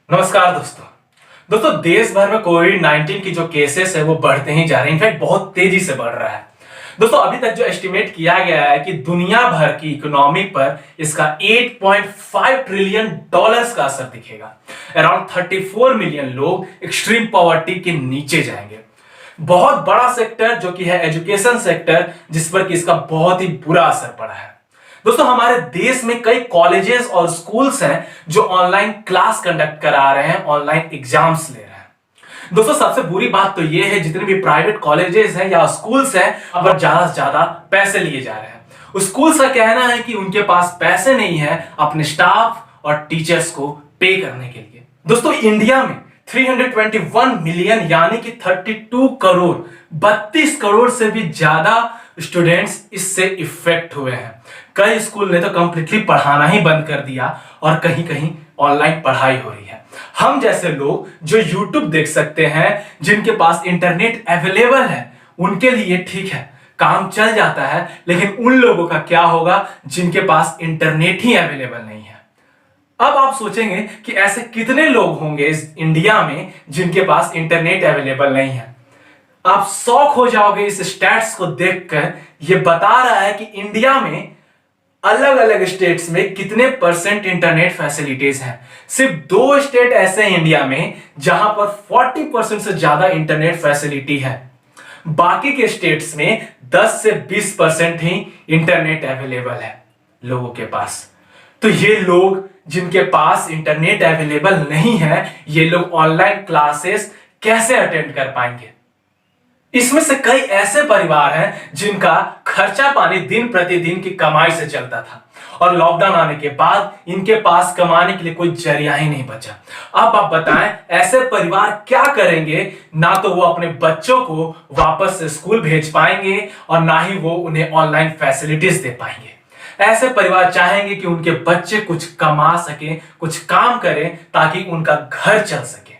नमस्कार दोस्तों देश भर में कोविड 19 की जो केसेस है वो बढ़ते ही जा रहे हैं। इनफैक्ट बहुत तेजी से बढ़ रहा है। दोस्तों अभी तक जो एस्टिमेट किया गया है कि दुनिया भर की इकोनॉमी पर इसका 8.5 ट्रिलियन डॉलर्स का असर दिखेगा। अराउंड 34 मिलियन लोग एक्सट्रीम पॉवर्टी के नीचे जाएंगे। बहुत बड़ा सेक्टर जो कि है एजुकेशन सेक्टर, जिस पर कि इसका बहुत ही बुरा असर पड़ा है। दोस्तों हमारे देश में कई कॉलेजेस और स्कूल्स हैं जो ऑनलाइन क्लास कंडक्ट करा रहे हैं, ऑनलाइन एग्जाम्स ले रहे हैं। दोस्तों सबसे बुरी बात तो यह है, जितने भी प्राइवेट कॉलेजेस हैं या स्कूल्स हैं, वहां पर ज्यादा से ज्यादा पैसे लिए जा रहे हैं। स्कूल्स का कहना है कि उनके पास पैसे नहीं है अपने स्टाफ और टीचर्स को पे करने के लिए। दोस्तों इंडिया में 321 मिलियन यानी कि 32 करोड़ 32 करोड़ से भी ज्यादा स्टूडेंट्स इससे इफेक्ट हुए हैं। कई स्कूल ने तो कंप्लीटली पढ़ाना ही बंद कर दिया और कहीं कहीं ऑनलाइन पढ़ाई हो रही है। हम जैसे लोग जो YouTube देख सकते हैं, जिनके पास इंटरनेट अवेलेबल है, उनके लिए ठीक है, काम चल जाता है। लेकिन उन लोगों का क्या होगा जिनके पास इंटरनेट ही अवेलेबल नहीं है। अब आप सोचेंगे कि ऐसे कितने लोग होंगे इस इंडिया में जिनके पास इंटरनेट अवेलेबल नहीं है। आप शॉक हो जाओगे इस स्टैट्स को देखकर। यह बता रहा है कि इंडिया में अलग अलग स्टेट्स में कितने परसेंट इंटरनेट फैसिलिटीज हैं। सिर्फ 2 स्टेट ऐसे हैं इंडिया में जहां पर 40% से ज्यादा इंटरनेट फैसिलिटी है। बाकी के स्टेट्स में 10 से 20% ही इंटरनेट अवेलेबल है लोगों के पास। तो ये लोग जिनके पास इंटरनेट अवेलेबल नहीं है, ये लोग ऑनलाइन क्लासेस कैसे अटेंड कर पाएंगे? इसमें से कई ऐसे परिवार हैं जिनका खर्चा पानी दिन प्रतिदिन की कमाई से चलता था और लॉकडाउन आने के बाद इनके पास कमाने के लिए कोई जरिया ही नहीं बचा। अब आप बताएं, ऐसे परिवार क्या करेंगे? ना तो वो अपने बच्चों को वापस से स्कूल भेज पाएंगे और ना ही वो उन्हें ऑनलाइन फैसिलिटीज दे पाएंगे। ऐसे परिवार चाहेंगे कि उनके बच्चे कुछ कमा सके, कुछ काम करें ताकि उनका घर चल सके।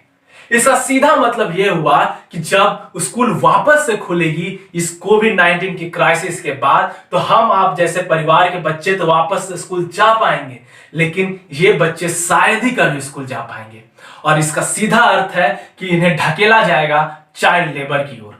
इसका सीधा मतलब यह हुआ कि जब स्कूल वापस से खुलेगी इस कोविड 19 की क्राइसिस के बाद, तो हम आप जैसे परिवार के बच्चे तो वापस से स्कूल जा पाएंगे, लेकिन ये बच्चे शायद ही कभी स्कूल जा पाएंगे। और इसका सीधा अर्थ है कि इन्हें ढकेला जाएगा चाइल्ड लेबर की ओर।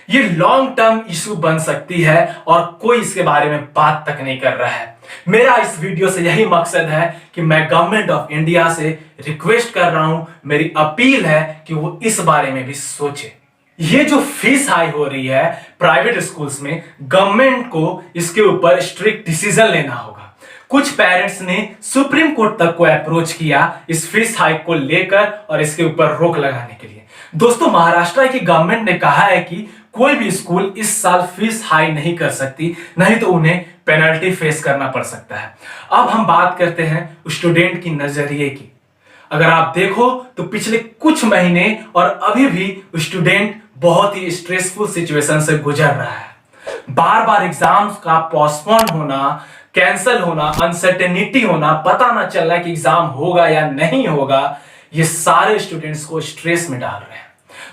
ये लॉन्ग टर्म इशू बन सकती है और कोई इसके बारे में बात तक नहीं कर रहा है। मेरा इस वीडियो से यही मकसद है कि मैं गवर्नमेंट ऑफ इंडिया से रिक्वेस्ट कर रहा हूं, मेरी अपील है कि वो इस बारे में भी सोचे। ये जो फीस हाई हो रही है प्राइवेट स्कूल्स में, गवर्नमेंट को इसके ऊपर स्ट्रिक्ट डिसीजन लेना होगा। कुछ पेरेंट्स ने सुप्रीम कोर्ट तक को अप्रोच किया इस फीस हाइक को लेकर और इसके ऊपर रोक लगाने के लिए। दोस्तों महाराष्ट्र की गवर्नमेंट ने कहा है कि कोई भी स्कूल इस साल फीस हाई नहीं कर सकती, नहीं तो उन्हें पेनल्टी फेस करना पड़ सकता है। अब हम बात करते हैं स्टूडेंट की नजरिए की। अगर आप देखो तो पिछले कुछ महीने और अभी भी स्टूडेंट बहुत ही स्ट्रेसफुल सिचुएशन से गुजर रहा है। बार बार एग्जाम्स का पोस्टपोन होना, कैंसिल होना, अनसर्टेनिटी होना, पता ना चल रहा कि एग्जाम होगा या नहीं होगा, ये सारे स्टूडेंट्स को स्ट्रेस में डाल रहे हैं।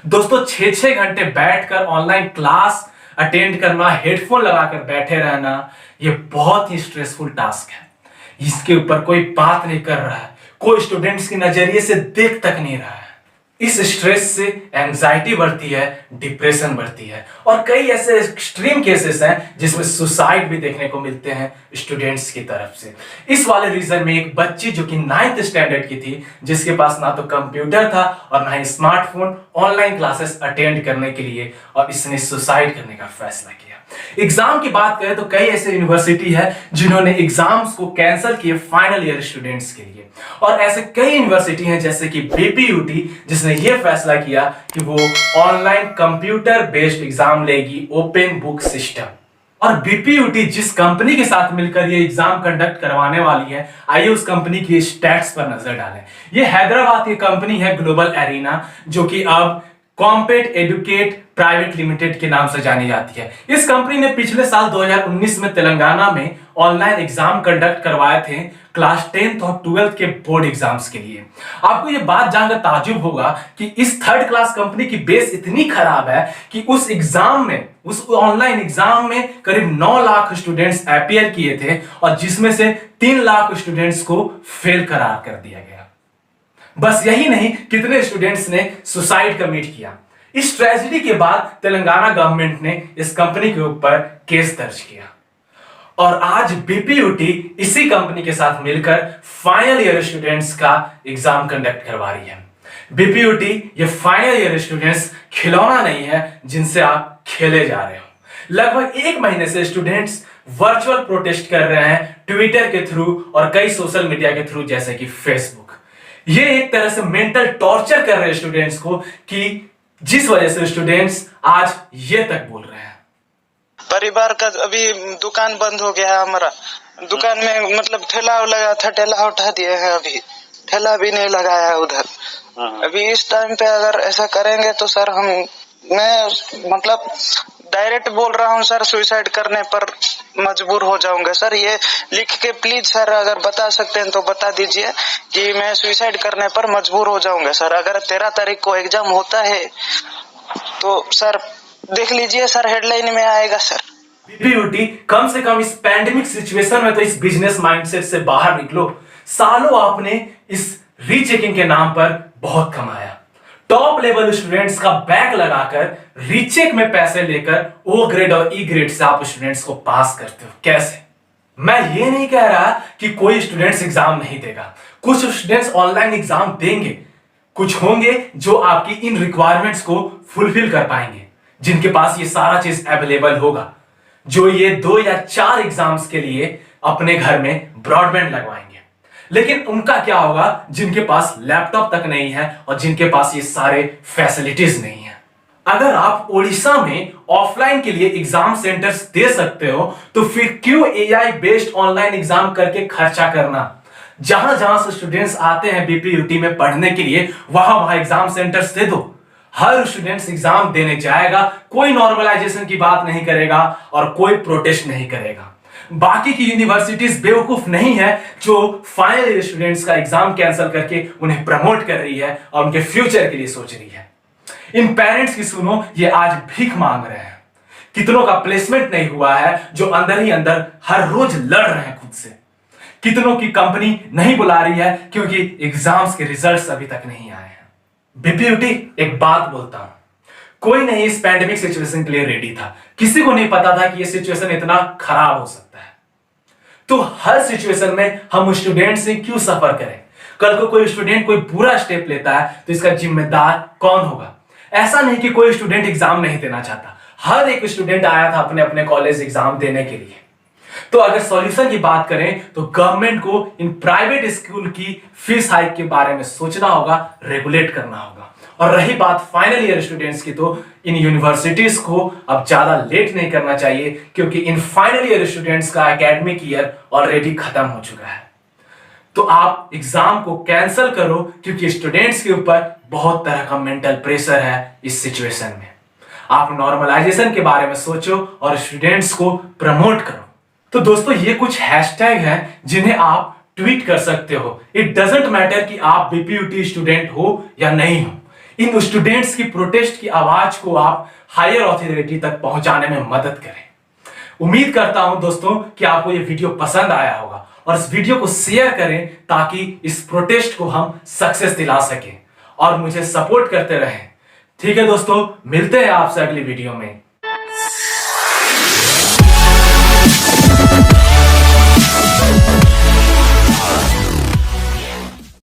दोस्तों 6-6 घंटे बैठकर ऑनलाइन क्लास अटेंड करना, हेडफोन लगाकर बैठे रहना, ये बहुत ही स्ट्रेसफुल टास्क है। इसके ऊपर कोई बात नहीं कर रहा है, कोई स्टूडेंट्स के नजरिए से देख तक नहीं रहा है। इस स्ट्रेस से एंजाइटी बढ़ती है, डिप्रेशन बढ़ती है और कई ऐसे एक्सट्रीम केसेस हैं जिसमें सुसाइड भी देखने को मिलते हैं स्टूडेंट्स की तरफ से। इस वाले रीजन में एक बच्ची जो कि 9th स्टैंडर्ड की थी, जिसके पास ना तो कंप्यूटर था और ना ही स्मार्टफोन, ऑनलाइन क्लासेस अटेंड करने के लिए, और इसने सुसाइड करने का फैसला किया। एग्जाम की बात करें तो कई ऐसे यूनिवर्सिटी है जिन्होंने एग्जाम्स को कैंसिल किए फाइनल ईयर स्टूडेंट्स के लिए, और ऐसे कई यूनिवर्सिटी हैं जैसे कि बीपीयूटी जिसने ये फैसला किया कि वो ऑनलाइन कंप्यूटर बेस्ड एग्जाम लेगी, ओपन बुक सिस्टम। और बीपीयूटी जिस कंपनी के साथ मिलकर ये एग्जाम कंडक्ट करवाने वाली है, आइए उस कंपनी की स्टैट्स पर नजर डालें। ये हैदराबाद की कंपनी है ग्लोबल एरिना, जो कि अब कॉम्पेट एडुकेट प्राइवेट लिमिटेड के नाम से जानी जाती है। इस कंपनी ने पिछले साल 2019 में तेलंगाना में ऑनलाइन एग्जाम कंडक्ट करवाए थे क्लास 10th और 12th के बोर्ड एग्जाम्स के लिए। आपको यह बात जानकर ताज्जुब होगा कि इस थर्ड क्लास कंपनी की बेस इतनी खराब है कि उस एग्जाम में, उस ऑनलाइन एग्जाम में करीब 9 लाख स्टूडेंट्स अपीयर किए थे और जिसमें से 3 लाख स्टूडेंट्स को फेल करार कर दिया गया। बस यही नहीं, कितने स्टूडेंट्स ने सुसाइड कमिट किया। इस ट्रेजेडी के बाद तेलंगाना गवर्नमेंट ने इस कंपनी के ऊपर केस दर्ज किया और आज बीपीयूटी इसी कंपनी के साथ मिलकर फाइनल ईयर स्टूडेंट्स का एग्जाम कंडक्ट करवा रही है। बीपीयूटी ये फाइनल ईयर स्टूडेंट्स खिलौना नहीं है जिनसे आप खेले जा रहे हो। लगभग 1 महीने से स्टूडेंट्स वर्चुअल प्रोटेस्ट कर रहे हैं ट्विटर के थ्रू और कई सोशल मीडिया के थ्रू जैसे कि फेसबुक। ये एक तरह से मेंटल टॉर्चर कर रहे हैं स्टूडेंट्स को, कि जिस वजह से स्टूडेंट्स आज ये तक बोल रहे हैं। परिवार का अभी दुकान बंद हो गया है। हमारा दुकान में मतलब ठेला लगा था, ठेला उठा दिए हैं, अभी ठेला भी नहीं लगाया है उधर। अभी इस टाइम पे अगर ऐसा करेंगे तो सर मैं मतलब डायरेक्ट बोल रहा हूँ सर, सुसाइड करने पर मजबूर हो जाऊंगा सर। ये लिख के प्लीज सर अगर बता सकते हैं तो बता दीजिए कि मैं सुसाइड करने पर मजबूर हो जाऊंगा सर। अगर 13 तारीख को एग्जाम होता है तो सर देख लीजिए सर, हेडलाइन में आएगा सर। बीपीयूटी कम से कम इस पैंडेमिक सिचुएशन में तो इस बिजनेस माइंडसेट से बाहर निकलो। सालों आपने इस रीचेकिंग के नाम पर बहुत कमाया। टॉप लेवल स्टूडेंट्स का बैक लगाकर रीचेक में पैसे लेकर ओ ग्रेड और ई ग्रेड से आप स्टूडेंट्स को पास करते हो। कैसे? मैं ये नहीं कह रहा कि कोई स्टूडेंट्स एग्जाम नहीं देगा। कुछ स्टूडेंट्स ऑनलाइन एग्जाम देंगे, कुछ होंगे जो आपकी इन रिक्वायरमेंट्स को फुलफिल कर पाएंगे, जिनके पास ये सारा चीज अवेलेबल होगा, जो ये 2 या 4 एग्जाम्स के लिए अपने घर में ब्रॉडबैंड लगवाएंगे। लेकिन उनका क्या होगा जिनके पास लैपटॉप तक नहीं है और जिनके पास ये सारे फैसिलिटीज नहीं है। अगर आप ओडिशा में ऑफलाइन के लिए एग्जाम सेंटर्स दे सकते हो तो फिर क्यों एआई बेस्ड ऑनलाइन एग्जाम करके खर्चा करना? जहां जहां से स्टूडेंट्स आते हैं बीपीयूटी में पढ़ने के लिए, वहां वहां एग्जाम सेंटर्स दे दो। हर स्टूडेंट्स एग्जाम देने जाएगा, कोई नॉर्मलाइजेशन की बात नहीं करेगा और कोई प्रोटेस्ट नहीं करेगा। बाकी की यूनिवर्सिटीज बेवकूफ नहीं है जो फाइनल ईयर स्टूडेंट्स का एग्जाम कैंसिल करके उन्हें प्रमोट कर रही है और उनके फ्यूचर के लिए सोच रही है। इन पेरेंट्स की सुनो, ये आज भीख मांग रहे हैं। कितनों का प्लेसमेंट नहीं हुआ है जो अंदर ही अंदर हर रोज लड़ रहे हैं खुद से। कितनों की कंपनी नहीं बुला रही है क्योंकि एग्जाम्स के रिजल्ट्स अभी तक नहीं आए हैं। बीपीयूटी एक बात बोलता हूं, कोई नहीं इस पैंडेमिक सिचुएशन के लिए रेडी था। किसी को नहीं पता था कि ये सिचुएशन इतना खराब हो सकता है। तो हर सिचुएशन में हम स्टूडेंट से क्यों सफर करें? कल को कोई स्टूडेंट कोई बुरा स्टेप लेता है तो इसका जिम्मेदार कौन होगा? ऐसा नहीं कि कोई स्टूडेंट एग्जाम नहीं देना चाहता। हर एक स्टूडेंट आया था अपने अपने कॉलेज एग्जाम देने के लिए। तो अगर सॉल्यूशन की बात करें तो गवर्नमेंट को इन प्राइवेट स्कूल की फीस हाइक के बारे में सोचना होगा, रेगुलेट करना होगा। और रही बात फाइनल ईयर स्टूडेंट्स की, तो इन यूनिवर्सिटीज को अब ज्यादा लेट नहीं करना चाहिए क्योंकि इन फाइनल ईयर स्टूडेंट्स का एकेडमिक ईयर ऑलरेडी खत्म हो चुका है। तो आप एग्जाम को कैंसिल करो क्योंकि स्टूडेंट्स के ऊपर बहुत तरह का मेंटल प्रेशर है इस सिचुएशन में। आप नॉर्मलाइजेशन के बारे में सोचो और स्टूडेंट्स को प्रमोट करो। तो दोस्तों, ये कुछ हैशटैग हैं जिन्हें आप ट्वीट कर सकते हो। इट डजंट मैटर कि आप बीपीयूटी स्टूडेंट हो या नहीं हो। इन स्टूडेंट्स की प्रोटेस्ट की आवाज को आप हायर अथॉरिटी तक पहुंचाने में मदद करें। उम्मीद करता हूं दोस्तों कि आपको ये वीडियो पसंद आया होगा और इस वीडियो को शेयर करें ताकि इस प्रोटेस्ट को हम सक्सेस दिला सकें और मुझे सपोर्ट करते रहें। ठीक है दोस्तों, मिलते हैं आपसे अगली वीडियो में।